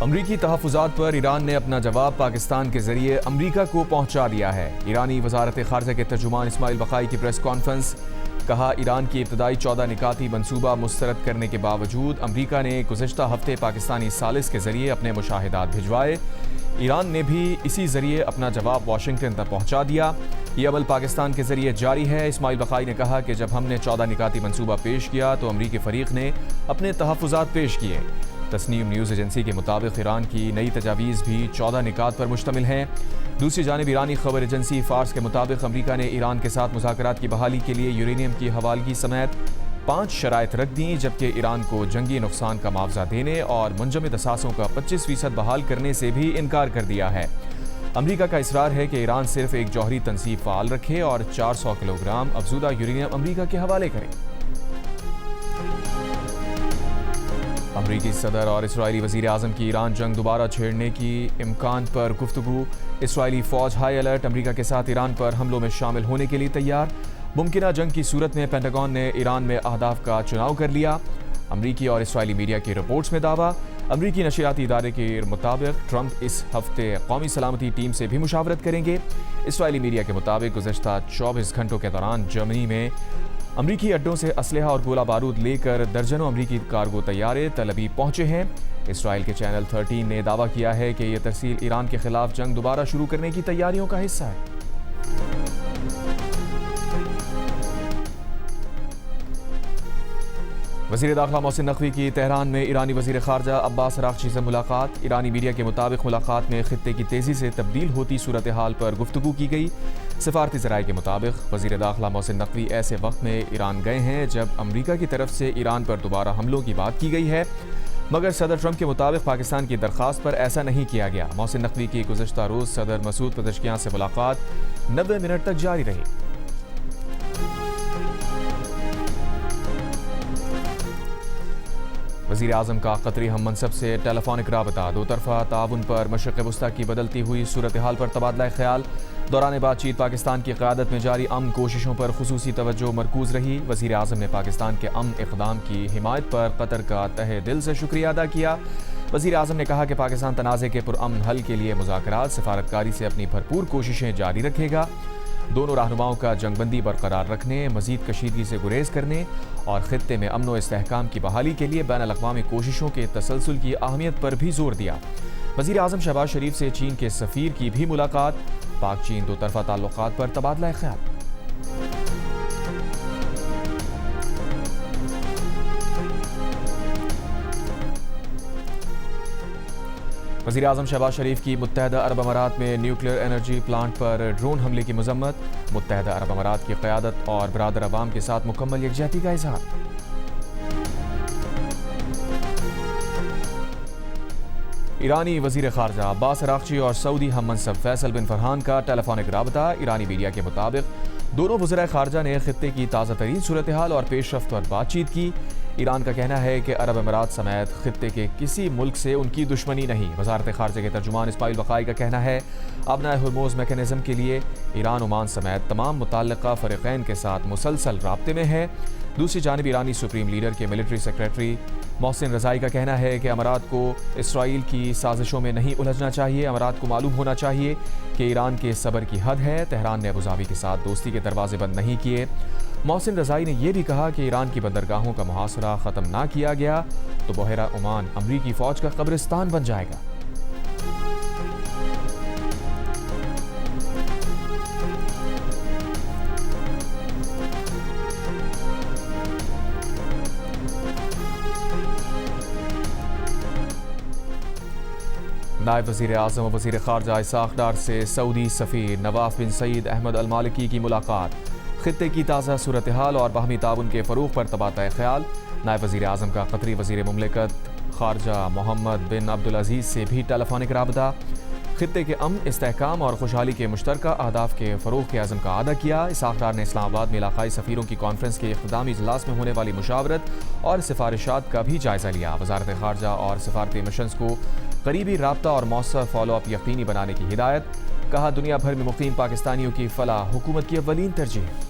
امریکی تحفظات پر ایران نے اپنا جواب پاکستان کے ذریعے امریکہ کو پہنچا دیا ہے۔ ایرانی وزارت خارجہ کے ترجمان اسماعیل بقائی کی پریس کانفرنس۔ کہا، ایران کی ابتدائی 14 نکاتی منصوبہ مسترد کرنے کے باوجود امریکہ نے گزشتہ ہفتے پاکستانی ثالث کے ذریعے اپنے مشاہدات بھجوائے۔ ایران نے بھی اسی ذریعے اپنا جواب واشنگٹن تک پہنچا دیا۔ یہ عمل پاکستان کے ذریعے جاری ہے۔ اسماعیل بقائی نے کہا کہ جب ہم نے 14 نکاتی منصوبہ پیش کیا تو امریکی فریق نے اپنے تحفظات پیش کیے۔ تسنیم نیوز ایجنسی کے مطابق ایران کی نئی تجاویز بھی 14 نکات پر مشتمل ہیں۔ دوسری جانب ایرانی خبر ایجنسی فارس کے مطابق امریکہ نے ایران کے ساتھ مذاکرات کی بحالی کے لیے یورینیم کی حوالگی سمیت 5 شرائط رکھ دیں، جبکہ ایران کو جنگی نقصان کا معاوضہ دینے اور منجمد اثاثوں کا 25% بحال کرنے سے بھی انکار کر دیا ہے۔ امریکہ کا اصرار ہے کہ ایران صرف ایک جوہری تنصیب فعال رکھے اور 400 کلو گرام افزودہ یورینیم امریکہ کے حوالے کرے۔ امریکی صدر اور اسرائیلی وزیر اعظم کی ایران جنگ دوبارہ چھیڑنے کی امکان پر گفتگو۔ اسرائیلی فوج ہائی الرٹ، امریکہ کے ساتھ ایران پر حملوں میں شامل ہونے کے لیے تیار۔ ممکنہ جنگ کی صورت میں پینٹاگون نے ایران میں اہداف کا چناؤ کر لیا۔ امریکی اور اسرائیلی میڈیا کی رپورٹس میں دعویٰ۔ امریکی نشریاتی ادارے کے مطابق ٹرمپ اس ہفتے قومی سلامتی ٹیم سے بھی مشاورت کریں گے۔ اسرائیلی میڈیا کے مطابق گزشتہ 24 گھنٹوں کے دوران جرمنی میں امریکی اڈوں سے اسلحہ اور گولہ بارود لے کر درجنوں امریکی کارگو طیارے تل ابیب پہنچے ہیں۔ اسرائیل کے چینل 13 نے دعویٰ کیا ہے کہ یہ ترسیل ایران کے خلاف جنگ دوبارہ شروع کرنے کی تیاریوں کا حصہ ہے۔ وزیر داخلہ محسن نقوی کی تہران میں ایرانی وزیر خارجہ عباس اراغچی سے ملاقات۔ ایرانی میڈیا کے مطابق ملاقات میں خطے کی تیزی سے تبدیل ہوتی صورتحال پر گفتگو کی گئی۔ سفارتی ذرائع کے مطابق وزیر داخلہ محسن نقوی ایسے وقت میں ایران گئے ہیں جب امریکہ کی طرف سے ایران پر دوبارہ حملوں کی بات کی گئی ہے، مگر صدر ٹرمپ کے مطابق پاکستان کی درخواست پر ایسا نہیں کیا گیا۔ محسن نقوی کی گزشتہ روز صدر مسعود پزشکیان سے ملاقات 90 منٹ تک جاری رہی۔ وزیر اعظم کا قطری ہم منصب سے ٹیلی فونک رابطہ۔ دو طرفہ تعاون پر مشرق وسطیٰ کی بدلتی ہوئی صورتحال پر تبادلہ خیال۔ دوران بات چیت پاکستان کی قیادت میں جاری امن کوششوں پر خصوصی توجہ مرکوز رہی۔ وزیر اعظم نے پاکستان کے امن اقدام کی حمایت پر قطر کا تہہ دل سے شکریہ ادا کیا۔ وزیر اعظم نے کہا کہ پاکستان تنازع کے پرامن حل کے لیے مذاکرات سفارتکاری سے اپنی بھرپور کوششیں جاری رکھے گا۔ دونوں رہنماؤں کا جنگ بندی برقرار رکھنے، مزید کشیدگی سے گریز کرنے اور خطے میں امن و استحکام کی بحالی کے لیے بین الاقوامی کوششوں کے تسلسل کی اہمیت پر بھی زور دیا۔ وزیر اعظم شہباز شریف سے چین کے سفیر کی بھی ملاقات۔ پاک چین دو طرفہ تعلقات پر تبادلہ خیال۔ وزیر اعظم شہباز شریف کی متحدہ عرب امارات میں نیوکلیئر انرجی پلانٹ پر ڈرون حملے کی مذمت۔ متحدہ عرب امارات کی قیادت اور برادر عوام کے ساتھ مکمل یکجہتی کا اظہار۔ ایرانی وزیر خارجہ عباس اراغچی اور سعودی ہم منصب فیصل بن فرحان کا ٹیلی فونک رابطہ۔ ایرانی میڈیا کے مطابق دونوں وزرائے خارجہ نے خطے کی تازہ ترین صورتحال اور پیش رفت پر بات چیت کی۔ ایران کا کہنا ہے کہ عرب امارات سمیت خطے کے کسی ملک سے ان کی دشمنی نہیں۔ وزارت خارجہ کے ترجمان اسماعیل بقائی کا کہنا ہے آبنائے ہرموز میکانزم کے لیے ایران عمان سمیت تمام متعلقہ فریقین کے ساتھ مسلسل رابطے میں ہے۔ دوسری جانب ایرانی سپریم لیڈر کے ملٹری سیکریٹری محسن رضائی کا کہنا ہے کہ امارات کو اسرائیل کی سازشوں میں نہیں الجھنا چاہیے۔ امارات کو معلوم ہونا چاہیے کہ ایران کے صبر کی حد ہے۔ تہران نے ابوظہبی کے ساتھ دوستی کے دروازے بند نہیں کیے۔ محسن رضائی نے یہ بھی کہا کہ ایران کی بندرگاہوں کا محاصرہ ختم نہ کیا گیا تو بحیرہ عمان امریکی فوج کا قبرستان بن جائے گا۔ نائب وزیر اعظم و وزیر خارجہ اسحاق ڈار سے سعودی سفیر نواف بن سعید احمد المالکی کی ملاقات۔ خطے کی تازہ صورتحال اور باہمی تعاون کے فروغ پر تبادلہ خیال۔ نائب وزیر اعظم کا قطری وزیر مملکت خارجہ محمد بن عبدالعزیز سے بھی ٹیلی فونک رابطہ۔ خطے کے امن، استحکام اور خوشحالی کے مشترکہ اہداف کے فروغ کے عزم کا اعادہ کیا۔ اسحاق ڈار نے اسلام آباد میں علاقائی سفیروں کی کانفرنس کے اختتامی اجلاس میں ہونے والی مشاورت اور سفارشات کا بھی جائزہ لیا۔ وزارت خارجہ اور سفارتی مشنز کو قریبی رابطہ اور مؤثر فالو اپ یقینی بنانے کی ہدایت۔ کہا، دنیا بھر میں مقیم پاکستانیوں کی فلاح حکومت کی اولین ترجیح ہے۔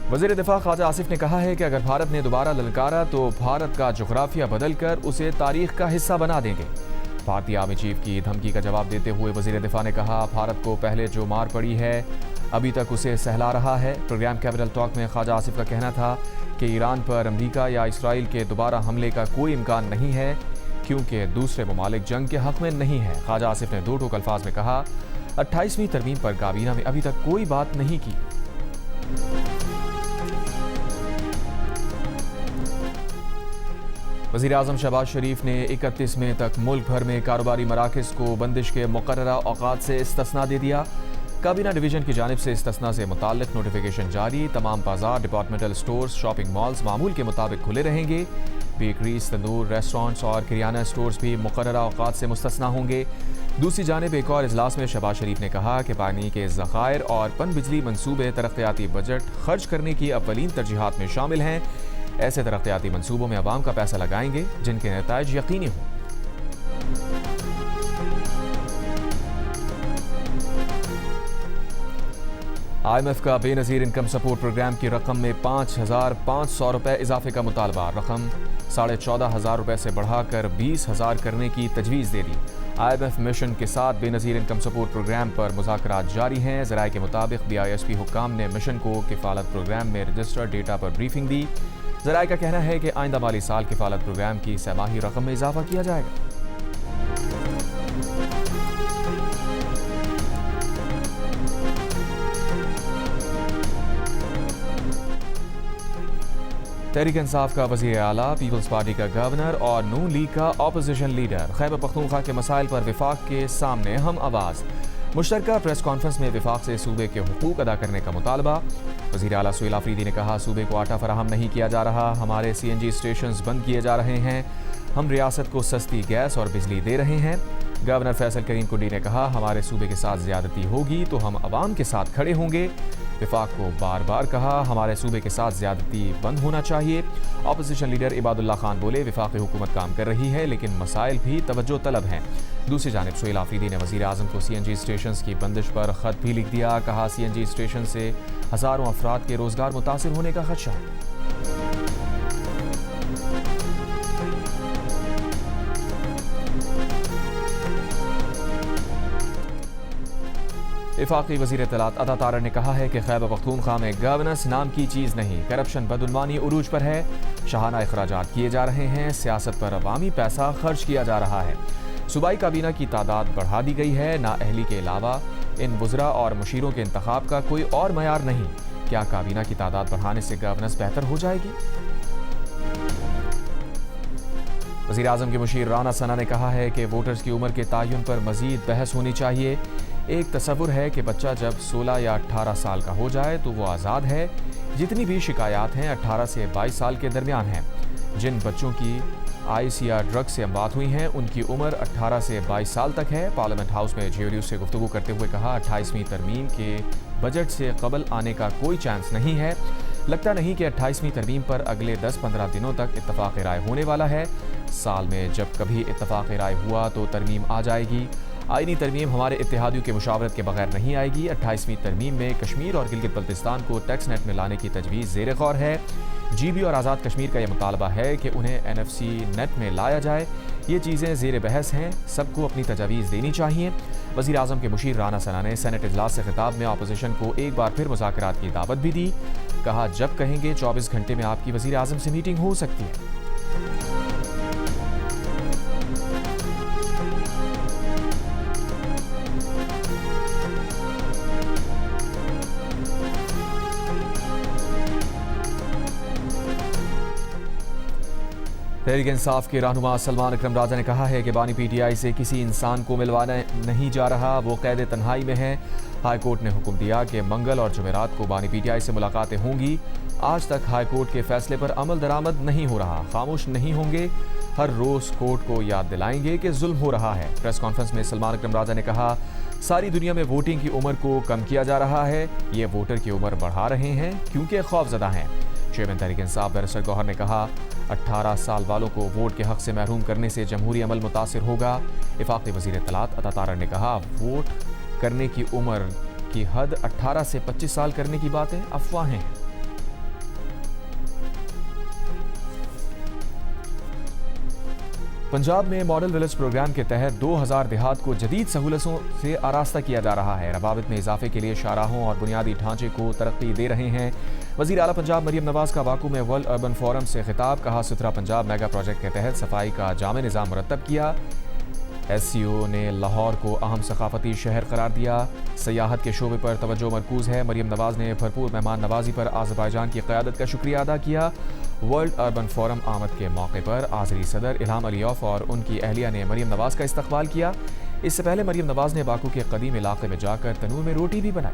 वज़ीर दिफा ख्वाजा आसिफ ने कहा है कि अगर भारत ने दोबारा ललकारा तो भारत का जोग्राफिया बदल कर उसे तारीख का हिस्सा बना देंगे। भारतीय आर्मी चीफ की धमकी का जवाब देते हुए वज़ीर दिफा ने कहा, भारत को पहले जो मार पड़ी है अभी तक उसे सहला रहा है। प्रोग्राम कैपिटल टॉक में ख्वाजा आसिफ का कहना था कि ईरान पर अमरीका या इसराइल के दोबारा हमले का कोई इम्कान नहीं है क्योंकि दूसरे ममालिक जंग के हक़ में नहीं है। ख्वाजा आसिफ ने दो टूक अल्फाज में कहा, 28वीं तरमीम पर काबीना में अभी तक कोई बात नहीं की। वज़ीर आज़म शहबाज शरीफ ने 31 मई तक मुल्क भर में कारोबारी मराकज़ को बंदिश के मुक़र्ररा औक़ात से इस्तिस्ना दे दिया। काबीना डिवीज़न की जानिब से इस्तिस्ना से मुताल्लिक़ नोटिफिकेशन जारी। तमाम बाजार, डिपार्टमेंटल स्टोर्स, शॉपिंग मॉल्स मामूल के मुताबिक खुले रहेंगे। बेकरीज, तंदूर, रेस्टोरेंट्स और किराना स्टोर्स भी मुक़र्ररा औक़ात से मुस्तस्ना होंगे। दूसरी जानिब एक और इजलास में शहबाज शरीफ ने कहा कि पानी के ज़खायर और पन बिजली मनसूबे तरक्याती बजट खर्च करने की अव्वलीन तरजीहात में शामिल हैं। ऐसे तरक्याती मनसूबों में अवाम का पैसा लगाएंगे जिनके नताइज यकीनी हों। IMF का बेनज़ीर इनकम सपोर्ट प्रोग्राम की रकम में 5,500 रुपये इजाफे का मुतालबा। रकम 14,500 रुपये से बढ़ाकर 20,000 करने की तजवीज़ दे दी। IMF मिशन के साथ बेनज़ीर इनकम सपोर्ट प्रोग्राम पर मुज़ाकरात जारी हैं। ज़राए के मुताबिक BISP हुक्काम ने मिशन को किफ़ालत प्रोग्राम में रजिस्टर्ड डेटा पर ब्रीफिंग दी। ज़राए का कहना है कि आइंदा माली साल किफ़ालत प्रोग्राम की सहमाही रकम में इजाफा किया जाएगा। तहरीक इंसाफ का वज़ीर आला, पीपल्स पार्टी का गवर्नर और नून लीग का अपोजिशन लीडर खैबर पख्तूनख्वा के मसाइल पर विफाक के सामने हम आवाज़। मुश्तरका प्रेस कॉन्फ्रेंस में विफाक से सूबे के हुकूक अदा करने का मुतालबा। वज़ीर आला सुहेल आफरीदी ने कहा, सूबे को आटा फराहम नहीं किया जा रहा, हमारे CNG स्टेशन बंद किए जा रहे हैं, हम रियासत को सस्ती गैस और बिजली दे रहे हैं। गवर्नर फैसल करीम कुंडी ने कहा, हमारे सूबे के साथ ज़्यादती होगी तो हम अवाम के साथ खड़े होंगे। विफाक को बार बार कहा, हमारे सूबे के साथ ज़्यादती बंद होना चाहिए। अपोजिशन लीडर इबादुल्ला खान बोले, विफाकी हुकूमत काम कर रही है लेकिन मसाइल भी तवज्जो तलब हैं। दूसरी जानिब सुहेल आफरीदी ने वज़ीर आज़म को CNG स्टेशन की बंदिश पर ख़त भी लिख दिया। कहा, CNG स्टेशन से हज़ारों अफराद के रोज़गार मुतासिर होने का खदशा है। इफाकी वज़ीर इत्तलात अता तारड़ ने कहा है कि खैबर पख्तूनख्वा में गवर्नेंस नाम की चीज़ नहीं, करप्शन बदउनवानी उरूज पर है, शाहाना अखराजात किए जा रहे हैं, सियासत पर अवामी पैसा खर्च किया जा रहा है। सूबाई काबीना की तादाद बढ़ा दी गई है, नाअहली के अलावा इन वज़रा और मुशीरों के इंतखाब का कोई और मयार नहीं। क्या काबीना की तादाद बढ़ाने से गवर्नेंस बेहतर हो जाएगी? वज़ीर आज़म के मुशीर राना सना ने कहा है कि वोटर्स की उम्र के तयन पर मज़ीद बहस होनी चाहिए। एक तसव्वुर है कि बच्चा जब 16 या 18 साल का हो जाए तो वो आज़ाद है। जितनी भी शिकायत हैं 18 से 22 साल के दरमियान हैं। जिन बच्चों की आइस या ड्रग्स से अमवात हुई हैं उनकी उम्र 18 से 22 साल तक है। पार्लियामेंट हाउस में JLU से गुफ्तगू करते हुए कहा, 28वीं तरमीम के बजट से कबल आने का कोई चांस नहीं है। लगता नहीं कि 28वीं तरमीम पर अगले 10-15 दिनों तक इत्तफाक़ राय होने वाला है। साल में जब कभी इत्तफाक़ राय हुआ तो तरमीम आ जाएगी। आईनी तरमीम हमारे इत्तेहादियों के मुशावरत के बगैर नहीं आएगी। 28वीं तरमीम में कश्मीर और गिलगित बल्तिस्तान को टैक्स नेट में लाने की तजवीज़ ज़ेर गौर है। GB और आज़ाद कश्मीर का यह मुतालबा है कि उन्हें NFC नेट में लाया जाए। ये चीज़ें ज़ेर बहस हैं, सबको अपनी तजावीज़ देनी चाहिए। वज़ीर आज़म के मुशीर राना सना ने सेनेट इजलास से खिताब में अपोजिशन को एक बार फिर मुज़ाकरात की दावत भी दी। कहा, जब कहेंगे 24 घंटे में आपकी वज़ीर आज़म से मीटिंग हो सकती है। तहरीक इंसाफ के रहनुमा सलमान अकरम राजा ने कहा है कि बानी PTI से किसी इंसान को मिलवाना नहीं जा रहा, वो कैद तन्हाई में है। हाई कोर्ट ने हुक्म दिया कि मंगल और जुमेरात को बानी PTI से मुलाकातें होंगी। आज तक हाई कोर्ट के फैसले पर अमल दरामद नहीं हो रहा, खामोश नहीं होंगे, हर रोज़ कोर्ट को याद दिलाएंगे कि जुल्म हो रहा है। प्रेस कॉन्फ्रेंस में सलमान अकरम राजा ने कहा, सारी दुनिया में वोटिंग की उम्र को कम किया जा रहा है, ये वोटर की उम्र बढ़ा रहे हैं क्योंकि खौफजदा हैं। चेयरमैन तहरीक इंसाफ बैरिस्टर गौहर ने कहा, 18 साल वालों को वोट के हक से महरूम करने से जमहूरी अमल मुतासिर होगा। इफाक़ी वज़ीर इत्तलात अता तारड़ ने कहा, वोट करने की उम्र की हद 18 से 25 साल करने की बातें अफवाहें हैं। पंजाब में मॉडल विलेज प्रोग्राम के तहत 2000 देहात को जदीद सहूलतों से आरास्ता किया जा रहा है। रवाबित में इजाफे के लिए शाहराहों और बुनियादी ढांचे को तरक्की दे रहे हैं। वज़ीर आला पंजाब मरियम नवाज का बाकू में वर्ल्ड अर्बन फोरम से खिताब। कहा सुथरा पंजाब मेगा प्रोजेक्ट के तहत सफाई का जामे निज़ाम मुरतब किया। SCO ने लाहौर को अहम सकाफती शहर करार दिया। सयाहत के शोबे पर तवज्जो मरकूज़ है। मरियम नवाज ने भरपूर मेहमान नवाजी पर आज़रबाईजान की क़यादत का शुक्रिया अदा किया। वर्ल्ड अर्बन फोरम आमद के मौके पर आज़री सदर इल्हाम अलियौफ और उनकी अहलिया ने मरियम नवाज का इस्तकबाल किया। इससे पहले मरियम नवाज ने बाकू के कदीम इलाके में जाकर तनूर में रोटी भी बनाई।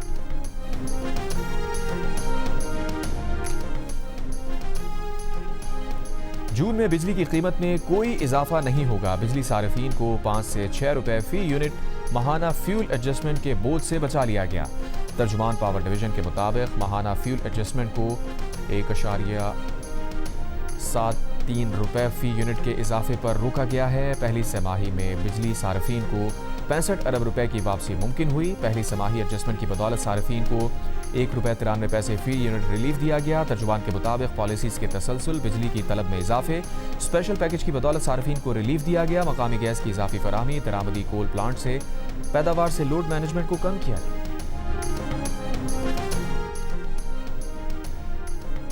जून में बिजली की कीमत में कोई इजाफा नहीं होगा। बिजली सारिफीन को 5 से 6 रुपए फी यूनिट माहाना फ्यूल एडजस्टमेंट के बोझ से बचा लिया गया। तर्जुमान पावर डिवीजन के मुताबिक माहाना फ्यूल एडजस्टमेंट को 1.73 रुपए फी यूनिट के इजाफे पर रोका गया है। पहली तिमाही में बिजली सारिफीन को 65 अरब रुपए की वापसी मुमकिन हुई। पहली तिमाही एडजस्टमेंट की बदौलत सारिफीन को ₹1.93 फी यूनिट रिलीफ दिया गया। तर्जुमान के मुताबिक पॉलिसीज के तसलसल, बिजली की तलब में इजाफे, स्पेशल पैकेज की बदौलत सार्फिन को रिलीफ दिया गया। मकामी गैस की इजाफी फराहमी, दरामदी कोल प्लांट से पैदावार से लोड मैनेजमेंट को कम किया गया।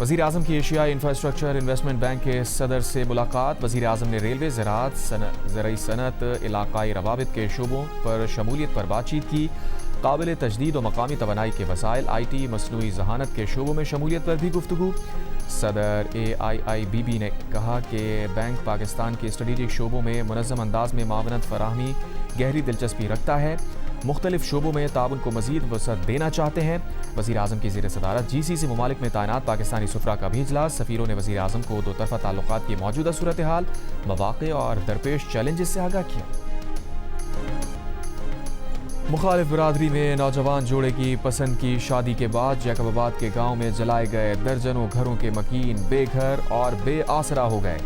वज़ीर आज़म की एशियाई इंफ्रास्ट्रक्चर इन्वेस्टमेंट बैंक के सदर से मुलाकात। वज़ीर आज़म ने रेलवे, ज़राअत, ज़रई सनत, इलाकाई रवाबित के शोबों पर शमूलियत पर बातचीत की। काबिल तजदीद और मकामी तवानाई के वसाइल, IT, मसनूई ज़हानत के शोबों में शमूलियत पर भी गुफ्तगू। सदर AIIBB ने कहा कि बैंक पाकिस्तान के स्ट्रेटेजिक शोबों में मुनज़्ज़म अंदाज में मावनत फराहमी गहरी दिलचस्पी रखता है। मुख्तलिफ शोबों में ताउन को मज़ीद वसअत देना चाहते हैं। वज़ीर आज़म की ज़ेर सदारत GCC ममालिक में तैनात पाकिस्तानी सुफरा का भी इजलास। सफ़ीरों ने वज़ीर आज़म को दो तरफ़ा ताल्लुकात की मौजूदा सूरत हाल, मवाक़े और दरपेश चैलेंजेस से आगाह किया। मुखालिफ बिरादरी में नौजवान जोड़े की पसंद की शादी के बाद जैकबाबाद के गांव में जलाए गए दर्जनों घरों के मकीन बेघर और बेआसरा हो गए।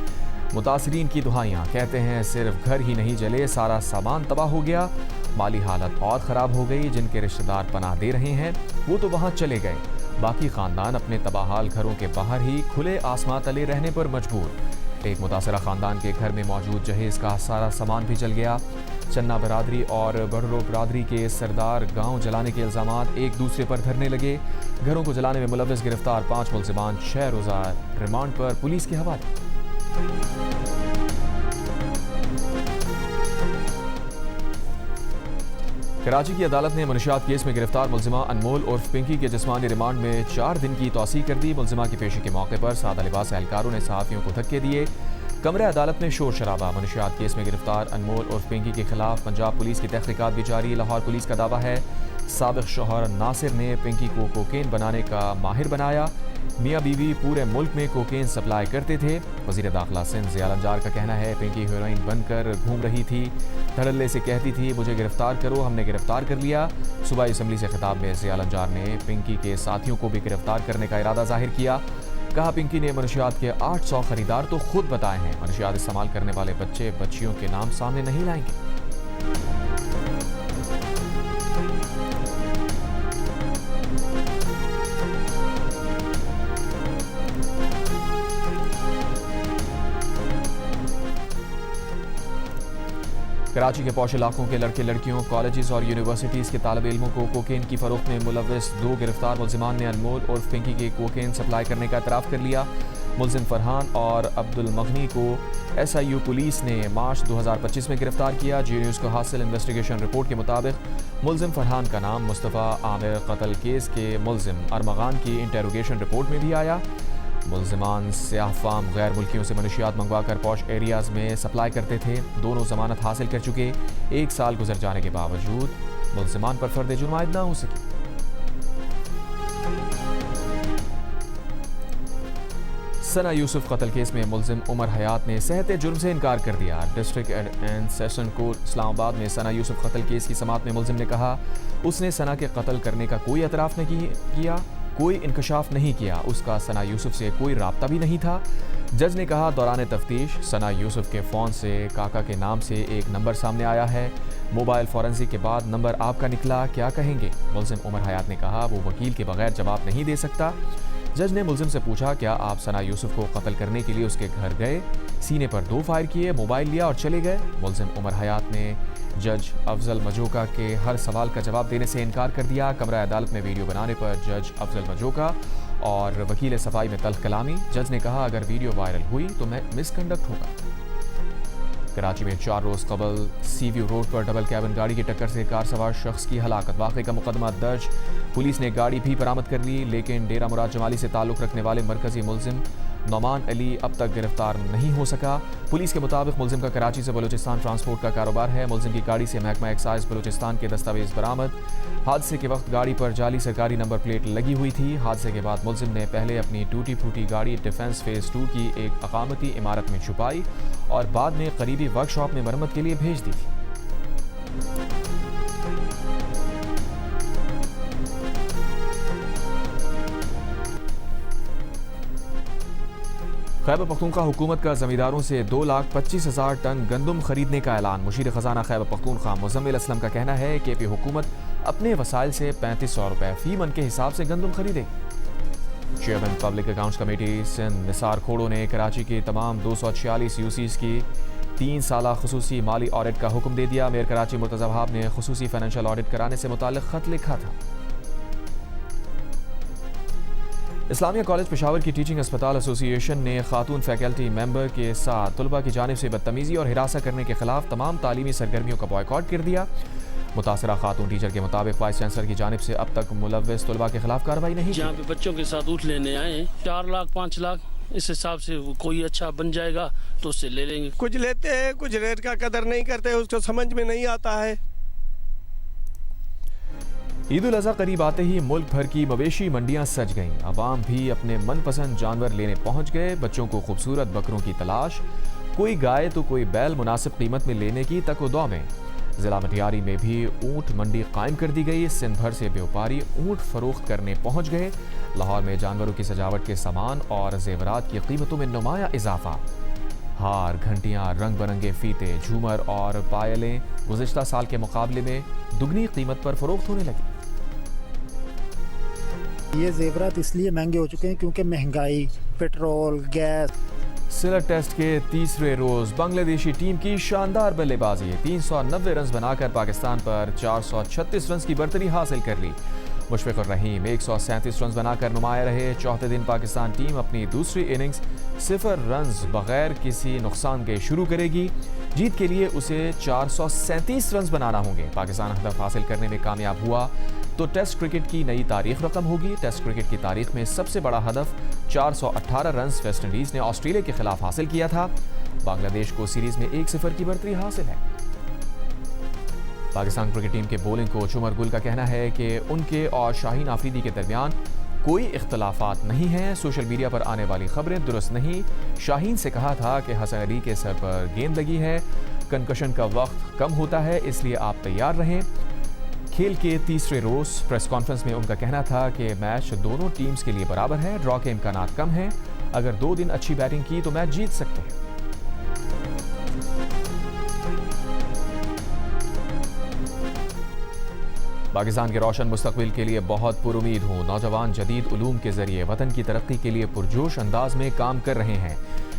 मुतासरीन की दुहाइयाँ, कहते हैं सिर्फ घर ही नहीं जले, सारा सामान तबाह हो गया। माली हालत और ख़राब हो गई। जिनके रिश्तेदार पनाह दे रहे हैं वो तो वहाँ चले गए। बाकी ख़ानदान अपने तबाहाल घरों के बाहर ही खुले आसमां तले रहने पर मजबूर। एक मुतासरा ख़ानदान के घर में मौजूद जहेज़ का सारा सामान भी जल गया। चन्ना बरादरी और बड़रो बरादरी के सरदार गांव जलाने के इल्ज़ामात एक दूसरे पर धरने लगे। घरों को जलाने में मुलव्वस गिरफ्तार 5 मुल्ज़िमान 6 रोज़ा रिमांड पर पुलिस के हवाले। कराची की अदालत ने मनशियात केस में गिरफ्तार मुल्जिमा अनमोल उर्फ पिंकी के जिस्मानी रिमांड में 4 दिन की तौसीह कर दी। मुल्जिमा की पेशी के मौके पर सादा लिबास एहलकारों ने सहाफ़ियों को धक्के दिए। कमरे अदालत में शोर शराबा। मनशियात केस में गिरफ्तार अनमोल उर्फ पिंकी के खिलाफ पंजाब पुलिस की तहकीकात भी जारी। लाहौर पुलिस का दावा है साबिक शौहर नासिर ने पिंकी को कोकेन बनाने का माहिर बनाया। मियाँ बीवी पूरे मुल्क में कोकेन सप्लाई करते थे। वज़ीर दाखिला सिंध ज़िया लंजार का कहना है पिंकी हीरोइन बनकर घूम रही थी। धड़ल्ले से कहती थी मुझे गिरफ्तार करो, हमने गिरफ्तार कर लिया। सूबाई असम्बली से खिताब में ज़िया लंजार ने पिंकी के साथियों को भी गिरफ्तार करने का इरादा जाहिर किया। कहा पिंकी ने मनशियात के 800 खरीदार तो खुद बताए हैं। मनशियात इस्तेमाल करने वाले बच्चे बच्चियों के नाम सामने नहीं लाएंगे। कराची के पौश इलाकों के लड़के लड़कियों, कॉलेजेस और यूनिवर्सिटीज़ के तालिब इल्मों को कोकेन की फरोख्त में मुलव्वस 2 गिरफ्तार मुल्जिमान ने अनमोल और पिंकी के कोकेन सप्लाई करने का इतराफ़ कर लिया। मुल्जिम फरहान और अब्दुल मगनी को SIU पुलिस ने मार्च 2025 में गिरफ्तार किया। जी न्यूज़ को हासिल इन्वेस्टिगेशन रिपोर्ट के मुताबिक मुल्जिम फरहान का नाम मुस्तफ़ा आमिर कत्ल केस के मुल्जिम अरमगान की इंटेरोगेशन रिपोर्ट में भी आया। मुल्जिमान स्याह फार्म गैर मुल्कियों से मनशियात मंगवा कर पॉश एरियाज़ में सप्लाई करते थे। दोनों जमानत हासिल कर चुके। 1 साल गुजर जाने के बावजूद मुल्जिमान पर फर्द जुर्म आयद न हो सकी। सना यूसुफ कत्ल केस में मुल्जिम उमर हयात ने सहते जुर्म से इनकार कर दिया। District and session court Islamabad में सना यूसुफ कत्ल केस की समाअत में मुल्जिम ने कहा उसने सना के कत्ल करने का कोई एतराफ़ नहीं किया, कोई इंकशाफ नहीं किया, उसका सना यूसुफ से कोई राब्ता भी नहीं था। जज ने कहा दौरान तफ्तीश सना यूसुफ के फ़ोन से काका के नाम से एक नंबर सामने आया है। मोबाइल फॉरेंसिक के बाद नंबर आपका निकला, क्या कहेंगे? मुल्जिम उमर हयात ने कहा वो वकील के बगैर जवाब नहीं दे सकता। जज ने मुलजिम से पूछा, क्या आप सना यूसुफ को कत्ल करने के लिए उसके घर गए? सीने पर 2 फायर किए, मोबाइल लिया और चले गए? मुलजिम उमर हयात ने जज अफजल मजोका के हर सवाल का जवाब देने से इनकार कर दिया। कमरा अदालत में वीडियो बनाने पर जज अफजल मजोका और वकील सफाई में तल्ख कलामी। जज ने कहा, अगर वीडियो वायरल हुई तो मैं मिसकंडक्ट होगा। कराची में 4 रोज कबल सी व्यू रोड पर डबल कैबिन गाड़ी की टक्कर से कार सवार शख्स की हलाकत। वाक़े का मुकदमा दर्ज, पुलिस ने गाड़ी भी बरामद कर ली, लेकिन डेरा मुराद जमाली से ताल्लुक़ रखने वाले मरकजी मुलजिम नौमान अली अब तक गिरफ्तार नहीं हो सका। पुलिस के मुताबिक मुलजिम का कराची से बलूचिस्तान ट्रांसपोर्ट का कारोबार है। मुलजिम की गाड़ी से महकमा एक्साइज बलूचिस्तान के दस्तावेज बरामद। हादसे के वक्त गाड़ी पर जाली सरकारी नंबर प्लेट लगी हुई थी। हादसे के बाद मुलजिम ने पहले अपनी टूटी फूटी गाड़ी डिफेंस फेज 2 की एक अकामती इमारत में छुपाई और बाद में करीबी वर्कशॉप में मरम्मत के लिए भेज दी थी। खैबर पख्तूनख्वा हुकूमत का जमींदारों से 2,25,000 टन गंदम खरीदने का ऐलान। मुशीर खजाना खैबर पख्तूनख्वा मुजम्मिल असलम का कहना है कि पी हुकूमत अपने वसाइल से 3500 रुपए फी मन के हिसाब से गंदम खरीदेगी। Chairman public accounts committee Sindh Nisar Khuhro ने कराची की तमाम 246 यूसीज की 3 साला खुसूसी माली ऑडिट का हुक्म दे दिया। मेयर कराची मुर्तज़ा वहाब ने खुसूसी फाइनेंशियल ऑडिट कराने से मुताल्लिक खत लिखा था। इस्लामिया कॉलेज पेशावर की टीचिंग अस्पताल एसोसिएशन ने खातून फैकल्टी मेंबर के साथ तलबा की जानिब से बदतमीजी और हिरासा करने के खिलाफ तमाम तालीमी सरगर्मियों का बॉयकॉट कर दिया। मुतासरा खातून टीचर के मुताबिक वाइस चांसलर की जानिब से अब तक मुलव्विस तलबा के खिलाफ कार्रवाई नहीं। जहाँ पे बच्चों के साथ ऊँट लेने आए 4 लाख 5 लाख, इस हिसाब से कोई अच्छा बन जाएगा तो उससे ले लेंगे। कुछ लेते हैं, कुछ रेट का कदर नहीं करते, उसको समझ में नहीं आता है। ईद उल अज़हा करीब आते ही मुल्क भर की मवेशी मंडियां सज गईं। अवाम भी अपने मनपसंद जानवर लेने पहुंच गए। बच्चों को खूबसूरत बकरों की तलाश, कोई गाय तो कोई बैल मुनासिब कीमत में लेने की तकोदौ में। जिला मटियारी में भी ऊँट मंडी कायम कर दी गई। सिंध भर से व्यापारी ऊँट फरोख्त करने पहुंच गए। लाहौर में जानवरों की सजावट के सामान और जेवरात की कीमतों में नुमाया इजाफा। हार, घंटियां, रंग बिरंगे फीते, झूमर और पायलें गुज़िश्ता साल के मुकाबले में दुगनी कीमत पर फरोख्त होने लगी। ये जेवरात इसलिए महंगे हो चुके हैं क्योंकि महंगाई, पेट्रोल, गैस। सिलट टेस्ट के तीसरे रोज बांग्लादेशी टीम की शानदार बल्लेबाजी। 390 रन बनाकर पाकिस्तान पर 436 रन की बर्तरी हासिल कर ली। मुशफिकुर रहीम 137 रन बनाकर नुमाया रहे। चौथे दिन पाकिस्तान टीम अपनी दूसरी इनिंग्स 0 रन बगैर किसी नुकसान के शुरू करेगी। जीत के लिए उसे 437 रन बनाना होंगे। पाकिस्तान हदफ हासिल करने में कामयाब हुआ तो टेस्ट क्रिकेट की नई तारीख रकम होगी। टेस्ट क्रिकेट की तारीख में सबसे बड़ा हदफ 418 रन वेस्ट इंडीज ने ऑस्ट्रेलिया के खिलाफ हासिल किया था। बांग्लादेश को सीरीज में 1-0 की बढ़तरी हासिल है। पाकिस्तान क्रिकेट टीम के बॉलिंग कोच उमर गुल का कहना है कि उनके और शाहीन आफरीदी के दरमियान कोई इख्तलाफात नहीं है। सोशल मीडिया पर आने वाली खबरें दुरुस्त नहीं। शाहीन से कहा था कि हसन अली के सर पर गेंद लगी है, कंकशन का वक्त कम होता है, इसलिए आप तैयार रहें। खेल के तीसरे रोज प्रेस कॉन्फ्रेंस में उनका कहना था कि मैच दोनों टीम्स के लिए बराबर है, ड्रॉ के इम्कानात कम हैं। अगर 2 दिन अच्छी बैटिंग की तो मैच जीत सकते हैं। पाकिस्तान के रोशन मुस्तकबिल के लिए बहुत पुरुमीद हूँ। नौजवान जदीद उलूम के जरिए वतन की तरक्की के लिए पुरजोश अंदाज में काम कर रहे हैं।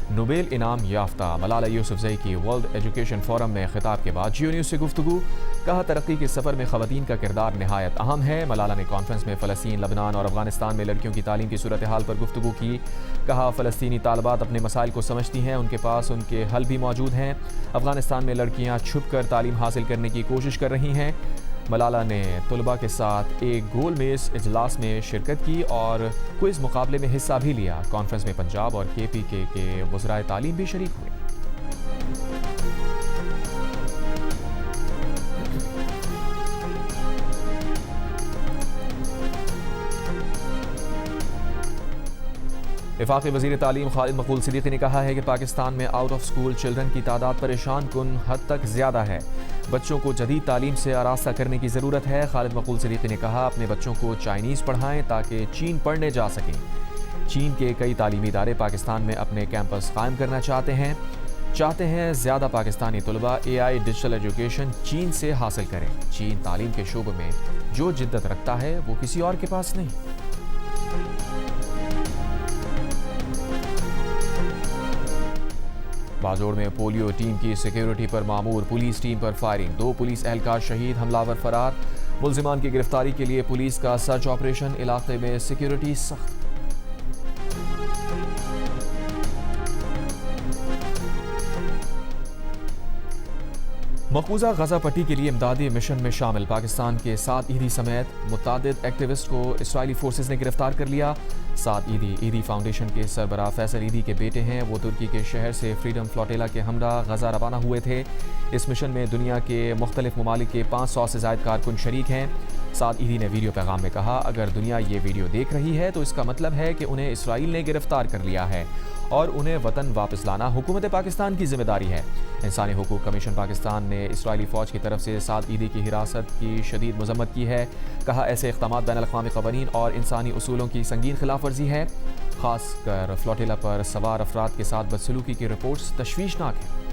नोबेल इनाम याफ्ता मलाला यूसुफजई की वर्ल्ड एजुकेशन फोरम में खिताब के बाद जियो न्यूज़ से गुफ्तगू। कहा, तरक्की के सफ़र में ख़वातीन का किरदार नहायत अहम है। मलाला ने कॉन्फ्रेंस में फ़लस्तीन, लबनान और अफगानिस्तान में लड़कियों की तालीम की सूरत हाल पर गुफ्तगू की। कहा, फ़लस्तीनी तालबात अपने मसाइल को समझती हैं, उनके पास उनके हल भी मौजूद हैं। अफगानिस्तान में लड़कियाँ छुप कर तालीम हासिल करने की कोशिश कर रही हैं। मलाला ने तलबा के साथ एक गोल मेज इजलास में शिरकत की और क्विज़ मुकाबले में हिस्सा भी लिया। कॉन्फ्रेंस में पंजाब और KPK के वज़राए तालीम भी शरीक हुए। वफाकी वज़ीर तालीम खालिद मकबूल सिद्दीकी ने कहा है कि पाकिस्तान में आउट ऑफ स्कूल चिल्ड्रन की तादाद परेशान कुन हद तक ज़्यादा है। बच्चों को जदीद तालीम से आरास्ता करने की ज़रूरत है। खालिद मकबूल सिद्दीकी ने कहा, अपने बच्चों को चाइनीज़ पढ़ाएं ताकि चीन पढ़ने जा सकें। चीन के कई तालीमी इदारे पाकिस्तान में अपने कैंपस कायम करना चाहते हैं ज़्यादा पाकिस्तानी तलबा AI डिजिटल एजुकेशन चीन से हासिल करें। चीन तालीम के शोबे में जो जिद्दत रखता है वो किसी और के पास नहीं। बाजोड़ में पोलियो टीम की सिक्योरिटी पर मामूर, पुलिस टीम पर फायरिंग, 2 पुलिस एहलकार शहीद, हमलावर फरार। मुल्जिमान की गिरफ्तारी के लिए पुलिस का सर्च ऑपरेशन, इलाके में सिक्योरिटी सख्त। मकबूजा गजा पट्टी के लिए इमदादी मिशन में शामिल पाकिस्तान के 7 ईदी समेत मुतादिद एक्टिविस्ट को इसराइली फोर्सेस ने गिरफ्तार कर लिया। 7 ईदी फाउंडेशन के सरबराह फैसल ईदी के बेटे हैं। वो तुर्की के शहर से फ्रीडम फ्लोटेला के हमरा गजा रवाना हुए थे। इस मिशन में दुनिया के मुख्तलिफ ममालिक के 500 से ज़ायद कारकुन शरीक हैं। 7 ईदी ने वीडियो पैगाम में कहा, अगर दुनिया ये वीडियो देख रही है तो इसका मतलब है कि उन्हें इसराइल ने गिरफ्तार कर लिया है और उन्हें वतन वापस लाना हुकूमत पाकिस्तान की जिम्मेदारी है। इंसानी हुकूक कमीशन पाकिस्तान ने इसराइली फ़ौज की तरफ से 7 ईदी की हिरासत की शदीद मजम्मत की है। कहा, ऐसे इक़दामात बैनुल अक़वामी क़वानीन और इंसानी उसूलों की संगीन खिलाफ वर्जी है। खासकर फ्लोटेला पर सवार अफराद के साथ बदसलूकी की रिपोर्ट्स तशवीशनाक हैं।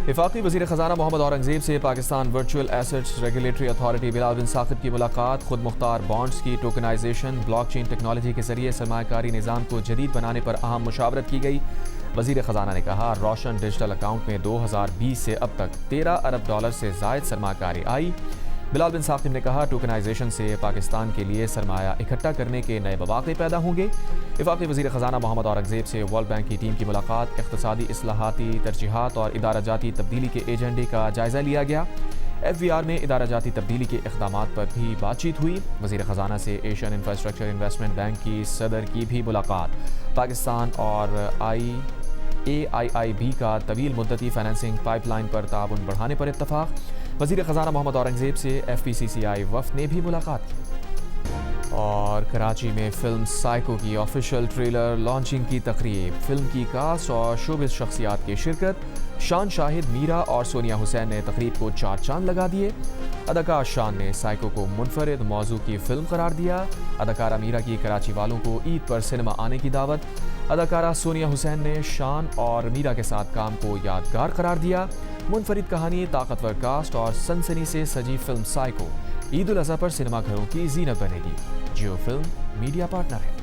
वफाकी वज़ीर ख़ज़ाना मोहम्मद औरंगज़ेब से Pakistan virtual assets regulatory authority Bilal bin Saqib की मुलाकात। खुद मुख्तार बॉन्ड्स की टोकनाइजेशन, ब्लॉकचेन टेक्नोलॉजी के जरिए सरमायाकारी निज़ाम को जदीद बनाने पर अहम मुशावरत की गई। वज़ीर ख़ज़ाना ने कहा, रोशन डिजिटल अकाउंट में 2020 से अब तक $13 अरब से ज़ायद सरमायाकारी आई। बिलाल बिन साक़िब ने कहा, टोकनाइजेशन से पाकिस्तान के लिए सरमाया इकट्ठा करने के नए मौक़े पैदा होंगे। वफाकी वज़ीर ख़ज़ाना मोहम्मद औरंगज़ेब से वर्ल्ड बैंक की टीम की मुलाकात, इक़्तिसादी इस्लाहाती तरजीहात और इदारा जाती तब्दीली के एजेंडे का जायज़ा लिया गया। FVR में इदारा जाती तब्दीली के इक़दामात पर भी बातचीत हुई। वज़ीर ख़ज़ाना से एशियन इंफ्रास्ट्रक्चर इन्वेस्टमेंट बैंक की सदर की भी मुलाकात। पाकिस्तान और AIIB का तवील मुद्दती फाइनेंसिंग पाइपलाइन पर ताउन बढ़ाने पर इत्तफाक। वज़ीर ख़ज़ाना मोहम्मद औरंगज़ेब से FPCCI वफ़द ने भी मुलाकात की। और कराची में फिल्म साइको की ऑफिशियल ट्रेलर लॉन्चिंग की तकरीब, फिल्म की कास्ट और शोबिज़ शख्सियात की शिरकत। शान शाहिद, मीरा और सोनिया हुसैन ने तकरीब को 4 चांद लगा दिए। अदाकार शान ने साइको को मुनफरिद मौजू की फिल्म करार दिया। अदाकारा मीरा की कराची वालों को ईद पर सिनेमा आने की दावत। अदाकारा सोनिया हुसैन ने शान और मीरा के साथ काम को यादगार करार दिया। मुनफरिद कहानी, ताकतवर कास्ट और सनसनी से सजी फिल्म साइको ईद उल अज़हा पर सिनेमा घरों की जीनत बनेगी। जियो फिल्म मीडिया पार्टनर है।